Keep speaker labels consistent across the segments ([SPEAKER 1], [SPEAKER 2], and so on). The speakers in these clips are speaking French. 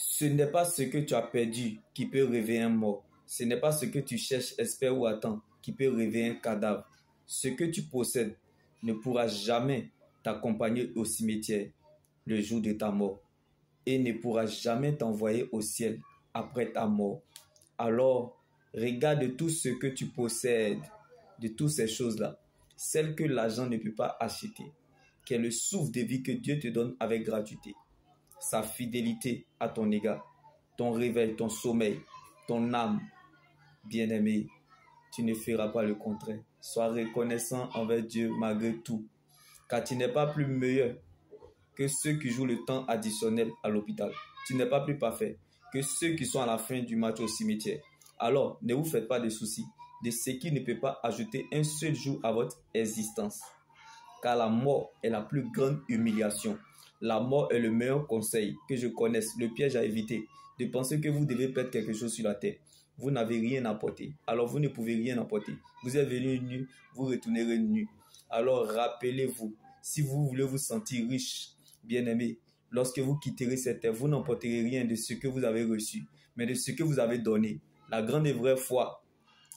[SPEAKER 1] Ce n'est pas ce que tu as perdu qui peut réveiller un mort. Ce n'est pas ce que tu cherches, espères ou attends qui peut réveiller un cadavre. Ce que tu possèdes ne pourra jamais t'accompagner au cimetière le jour de ta mort et ne pourra jamais t'envoyer au ciel après ta mort. Alors, regarde tout ce que tu possèdes, de toutes ces choses-là, celles que l'argent ne peut pas acheter, qui est le souffle de vie que Dieu te donne avec gratuité, sa fidélité à ton égard, ton réveil, ton sommeil, ton âme, bien-aimé, tu ne feras pas le contraire. Sois reconnaissant envers Dieu malgré tout, car tu n'es pas plus meilleur que ceux qui jouent le temps additionnel à l'hôpital. Tu n'es pas plus parfait que ceux qui sont à la fin du match au cimetière. Alors, ne vous faites pas de soucis de ce qui ne peut pas ajouter un seul jour à votre existence. Car la mort est la plus grande humiliation. La mort est le meilleur conseil que je connaisse, le piège à éviter, de penser que vous devez perdre quelque chose sur la terre. Vous n'avez rien apporté, alors vous ne pouvez rien apporter. Vous êtes venu nu, vous retournerez nu. Alors rappelez-vous, si vous voulez vous sentir riche, bien-aimé, lorsque vous quitterez cette terre, vous n'emporterez rien de ce que vous avez reçu, mais de ce que vous avez donné. La grande et vraie foi,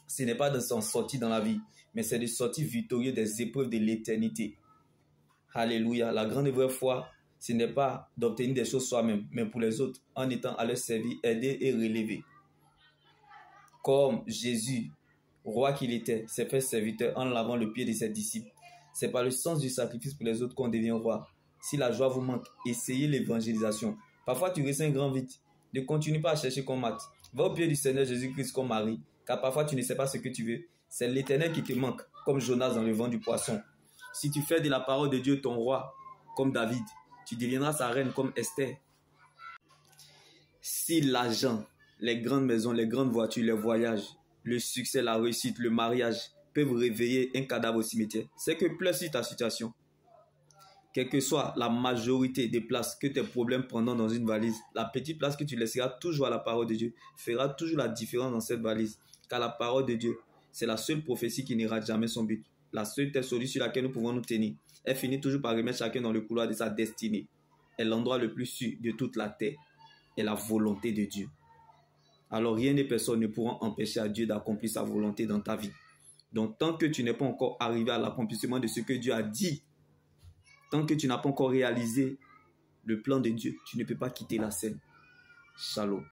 [SPEAKER 1] ce n'est pas de s'en sortir dans la vie, mais c'est de sortir victorieux des épreuves de l'éternité. Alléluia. La grande et vraie foi, ce n'est pas d'obtenir des choses soi-même, mais pour les autres, en étant à leur servir, aider et relever. Comme Jésus, roi qu'il était, s'est fait serviteur en lavant le pied de ses disciples. C'est par le sens du sacrifice pour les autres qu'on devient roi. Si la joie vous manque, essayez l'évangélisation. Parfois, tu ressens un grand vide. Ne continue pas à chercher comme Matt. Va au pied du Seigneur Jésus-Christ comme Marie, car parfois tu ne sais pas ce que tu veux. C'est l'Éternel qui te manque, comme Jonas dans le vent du poisson. Si tu fais de la parole de Dieu ton roi, comme David, tu deviendras sa reine comme Esther. Si l'argent, les grandes maisons, les grandes voitures, les voyages, le succès, la réussite, le mariage peuvent réveiller un cadavre au cimetière, c'est que pleure sur ta situation. Quelle que soit la majorité des places que tes problèmes prendront dans une valise, la petite place que tu laisseras toujours à la parole de Dieu fera toujours la différence dans cette valise. Car la parole de Dieu, c'est la seule prophétie qui n'ira jamais son but. La seule tête solide sur laquelle nous pouvons nous tenir. Elle finit toujours par remettre chacun dans le couloir de sa destinée. Et l'endroit le plus sûr de toute la terre est la volonté de Dieu. Alors rien et personne ne pourront empêcher à Dieu d'accomplir sa volonté dans ta vie. Donc tant que tu n'es pas encore arrivé à l'accomplissement de ce que Dieu a dit, tant que tu n'as pas encore réalisé le plan de Dieu, tu ne peux pas quitter la scène. Shalom.